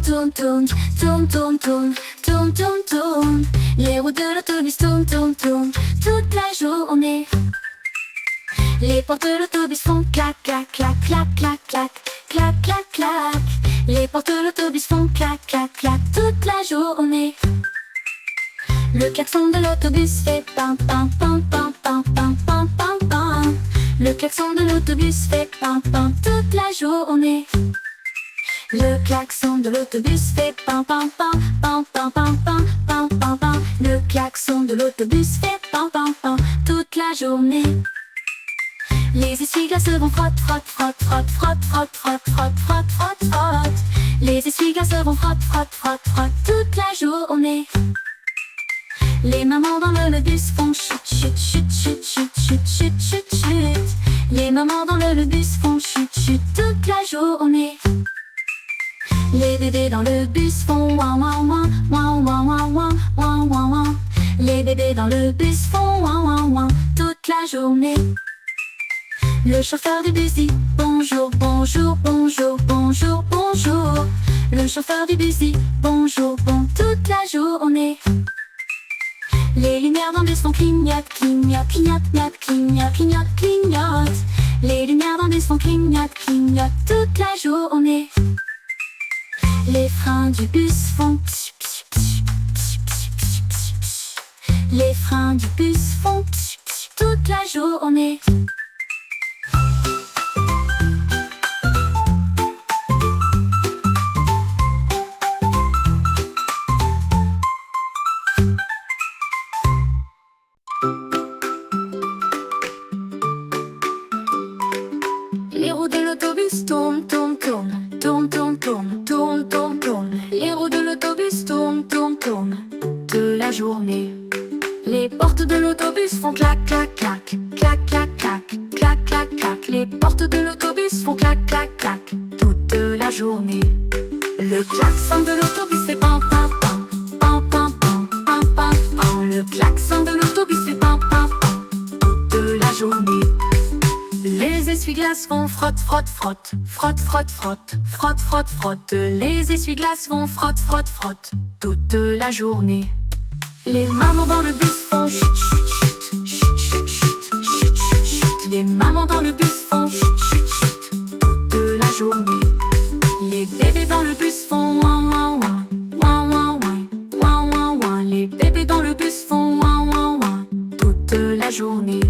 tournent, tournent, tournent, tournent, tournent, tournent, tournent, tournent, tournent. Les roues de l'autobus tournent, tournent, tournent, toute la journée. Les portes de l'autobus font clac, clac, clac, clac, clac, clac, clac, clac, clac. Les portes de l'autobus font clac, clac, clac, toute la journée. Le klaxon de l'autobus fait pam, pam, pam, pam, pam, pam, pam, pam, pam. Le klaxon de l'autobus fait pam, pam, toute la journée. Le klaxon de l'autobus fait pam, pam, pam, pam, pam, pam, pam, pam, pam, pam. Le klaxon de l'autobus fait pam, pam, pam, toute la journée. Les essuie-glaces vont frotte, frotte, frotte, frotte, frotte, frotte, frotte, frotte, frotte, frotte, frotte. Les essuie-glaces vont frotte, frotte, frotte, frotte, toute la journée. Les mamans dans le bus font chut, chut, chut, chut, chut, chut, chut, chut, chut. Les mamans dans le bus font chut, chut, toute la journée. Les bébés dans le bus font ouin, ouin, ouin, ouin, ouin, ouin, ouin, ouin, ouin, ouin. Les bébés dans le bus font ouin, ouin, ouin, toute la journée. Le chauffeur du bus dit bonjour, bonjour, bonjour, bonjour, bonjour. Le chauffeur du bus dit bonjour, bon, toute la journée. Les lumières dans le bus font clignote, clignote, clignote, clignote, clignote, clignote, clignote. Les lumières dans le bus font clignote, clignote, toute la journée. Les freins du bus font pch, pch, pch, pch, pch, pch, pch, pch. Les freins du bus font pch, pch, toute la journée. Les roues de l'autobus tournent, tournent, tournent, tournent, tournent, tournent, tournent, tournent, tournent. Les roues de l'autobus tournent, tournent, tournent, toute la journée. Les portes de l'autobus font clac, clac, clac, clac, clac, clac, clac, clac, clac. Les portes de l'autobus font clac, clac, clac, toute la journée. Le klaxon de l'autobus fait pam, pam, pam, pam, pam, pam, pam, pam, pam. Le klaxon de l'autobus fait pam, pam, pam, toute la journée. Les essuie-glaces vont frotte, frotte, frotte, frotte, frotte, frotte, frotte, frotte, frotte. Les essuie-glaces vont frotte, frotte, frotte, toute la journée. Les mamans dans le bus font chut, chut, chut, chut, chut, chut, chut, chut, chut. Les mamans dans le bus font chut, chut, chut, toute la journée. Les bébés dans le bus font ouin, ouin, ouin, ouin, ouin, ouin, ouin, ouin, ouin. Les bébés dans le bus font ouin, ouin, ouin, toute la journée.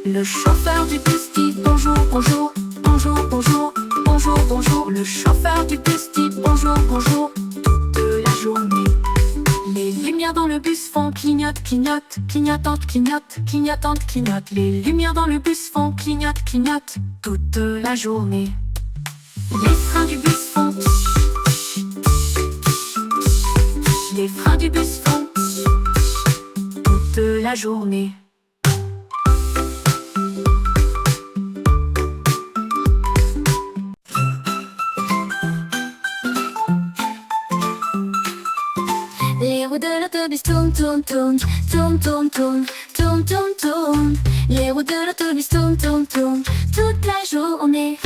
Le chauffeur du bus dit bonjour, bonjour, bonjour, bonjour, bonjour, bonjour. Le chauffeur du bus dit bonjour, bonjour, toute la journée. Les lumières dans le bus font clignote, clignote, clignotante, clignote, clignotante, clignote. Les lumières dans le bus font clignote, clignote, toute la journée. Les freins du bus font pch, pch, pch, pch. Les freins du bus font pch, pch, toute la journée. Les roues de l'autobus tournent, tournent, tournent, tournent, tournent, tournent, tournent, tournent, tournent. Les roues de l'autobus tournent, tournent, tournent, toute la journée.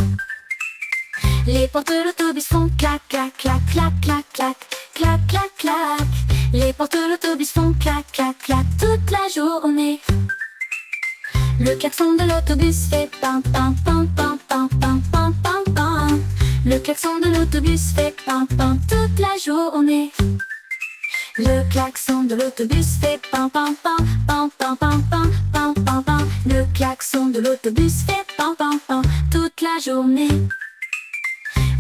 Les portes de l'autobus font clac, clac, clac, clac, clac, clac, clac, clac, clac. Les portes de l'autobus font clac, clac, clac, toute la journée. Le klaxon de l'autobus fait pam, pam, pam, pam, pam, pam, pam, pam, pam. Le klaxon de l'autobus fait pam, pam, toute la journée. Le klaxon de l'autobus fait pam, pam, pam, pam, pam, pam, pam, pam, pam, pam. Le klaxon de l'autobus fait pam, pam, pam, toute la journée.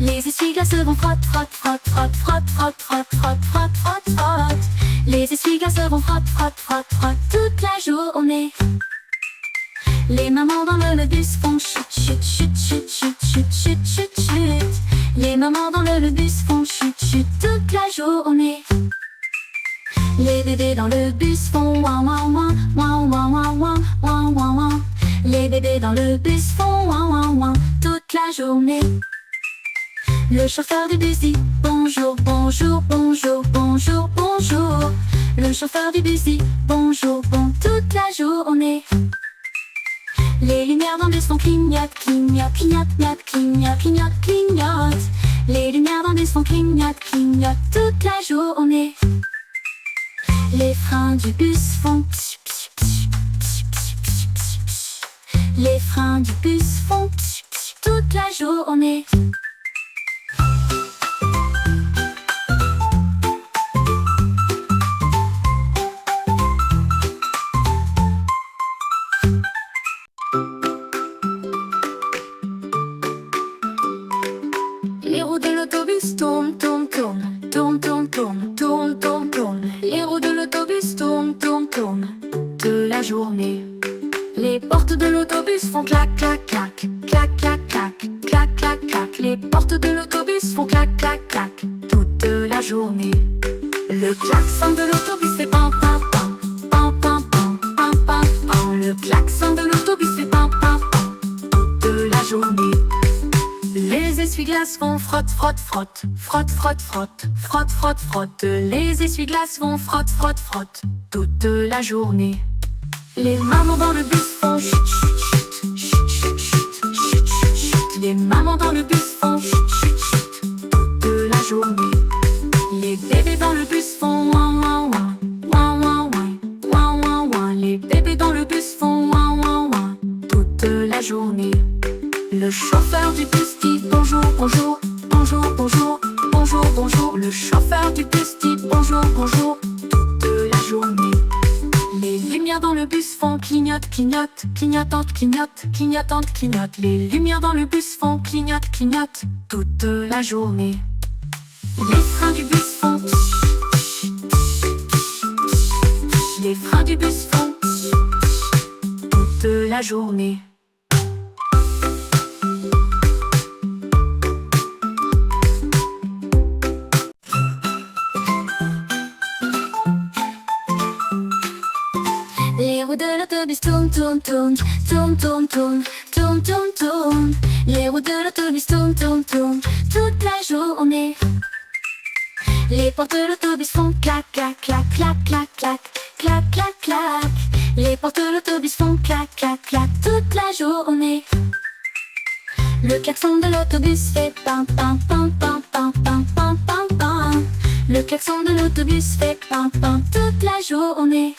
Les essuie-glaces vont frotte, frotte, frotte, frotte, frotte, frotte, frotte, frotte, frotte, frotte, frotte. Les essuie-glaces vont frotte, frotte, frotte, frotte, toute la journée. Les mamans dans le bus font chut, chut, chut, chut, chut, chut, chut, chut, chut. Les mamans dans le bus font chut, chut, toute la journée. Les bébés dans le bus font ouin, ouin, ouin, ouin, ouin, ouin, ouin, ouin, ouin, ouin. Les bébés dans le bus font ouin, ouin, ouin, toute la journée. Le chauffeur du bus dit bonjour, bonjour, bonjour, bonjour, bonjour. Le chauffeur du bus dit bonjour, bon, toute la journée. Les lumières dans le bus font clignote, clignote, clignote, clignote, clignote, clignote, clignote. Les lumières dans le bus font clignote, clignote toute la journée. Les freins du bus font pch, pch, pch, pch, pch, pch, pch, pch. Les freins du bus font pch, pch, toute la journée. Les roues de l'autobus tournent, tournent, tournent, tournent, tournent, tournent, tournent, tournent, tournent. Les roues de l'autobus tournent, tournent, tournent, toute la journée. Les portes de l'autobus font clac, clac, clac, clac, clac, clac, clac, clac, clac. Les portes de l'autobus font clac, clac, clac, toute la journée. Le klaxon de l'autobus fait pam, pam, pam, pam, pam, pam, pam, pam, pam. Le klaxon de l'autobus fait pam, pam, pam, toute la journée. Les essuie-glaces font frotte, frotte, frotte, frotte, frotte, frotte, frotte, frotte, frotte. Les essuie-glaces font frotte, frotte, frotte, toute la journée. Les mamans dans le bus font chut, chut, chut, chut, chut, chut, chut, chut. Les mamans dans le bus font chut, chut, chut, toute la journée. Les bébés dans le bus font ouin, ouin, ouin, ouin, ouin, ouin, ouin, ouin, ouin. Les bébés dans le bus font ouin, ouin, ouin, toute la journée. Le chauffeur du bus dit bonjour, bonjour, bonjour, bonjour, bonjour, bonjour. Le chauffeur du bus dit bonjour, bonjour, toute la journée. Les lumières dans le bus font clignote, clignote, clignotante, clignote, clignotante, clignote. Les lumières dans le bus font clignote, clignote, toute la journée. Les freins du bus font pch, pch, pch, pch, pch. Les freins du bus font pch, pch, toute la journée. Les roues de l'autobus tournent, tournent, tournent, tournent, tournent, tournent, tournent, tournent, tournent. Les roues de l'autobus tournent, tournent, tournent, toute la journée. Les portes de l'autobus font clac, clac, clac, clac, clac, clac, clac, clac, clac. Les portes de l'autobus font clac, clac, clac, toute la journée. Le klaxon de l'autobus fait pam, pam, pam, pam, pam, pam, pam, pam, pam. Le klaxon de l'autobus fait pam, pam, toute la journée.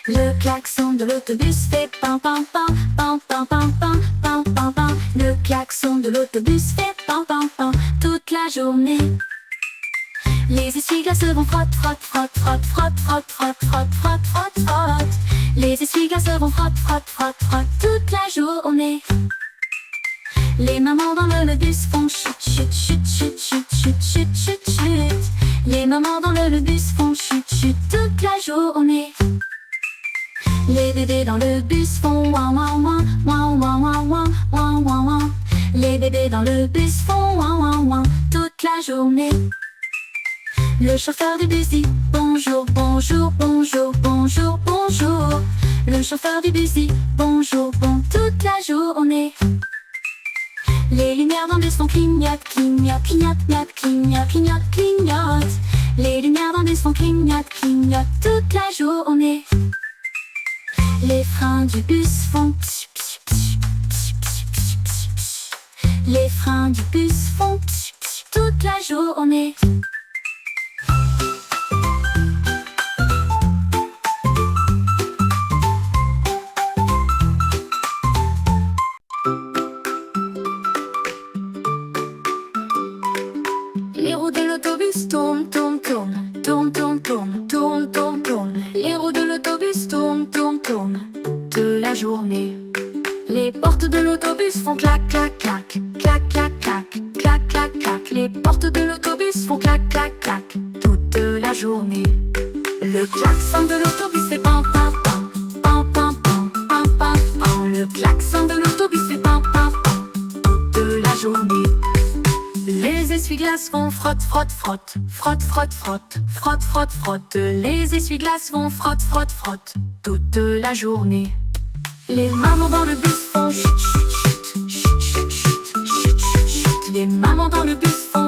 Le klaxon de l'autobus fait pam, pam, pam, pam, pam, pam, pam, pam, pam, pam. Le klaxon de l'autobus fait pam, pam, pam, toute la journée. Les essuie-glaces vont frotte, frotte, frotte, frotte, frotte, frotte, frotte, frotte, frotte, frotte, frotte. Les essuie-glaces vont frotte, frotte, frotte, frotte, toute la journée. Les mamans dans le bus font chut, chut, chut, chut, chut, chut, chut, chut, chut. Les mamans dans le bus font chut, chut, toute la journée. Les bébés dans le bus font ouin, ouin, ouin, ouin, ouin, ouin, ouin, ouin, ouin, ouin. Les bébés dans le bus font ouin, ouin, ouin, toute la journée. Le chauffeur du bus dit bonjour, bonjour, bonjour, bonjour, bonjour. Le chauffeur du bus dit bonjour, bon, toute la journée. Les lumières dans le bus font clignote, clignote, clignote, clignote, clignote, clignote, clignote. Les lumières dans le bus font clignote, clignote, toute la journée. Les freins du bus font pch, pch, pch, pch, pch, pch, pch, pch. Les freins du bus font pch, pch, toute la journée. Les roues de l'autobus tournent, tournent, tournent, tournent, tournent, tournent, tournent, tournent, tournent. Les roues de l'autobus tournent, tournent, tournent, toute la journée. Les portes de l'autobus font clac, clac, clac, clac, clac, clac, clac, clac, clac. Les portes de l'autobus font clac, clac, clac, toute la journée. Le klaxon de l'autobus fait pam, pam, pam, pam, pam, pam, pam, pam, pam. Le klaxon de l'autobus fait pam, pam, pam, toute la journée. Les essuie-glaces font frotte, frotte, frotte, frotte, frotte, frotte, frotte, frotte, frotte. Les essuie-glaces font frotte, frotte, frotte, toute la journée. Les mamans dans le bus font chut, chut, chut, chut, chut, chut, chut, chut, chut. Les mamans dans le bus font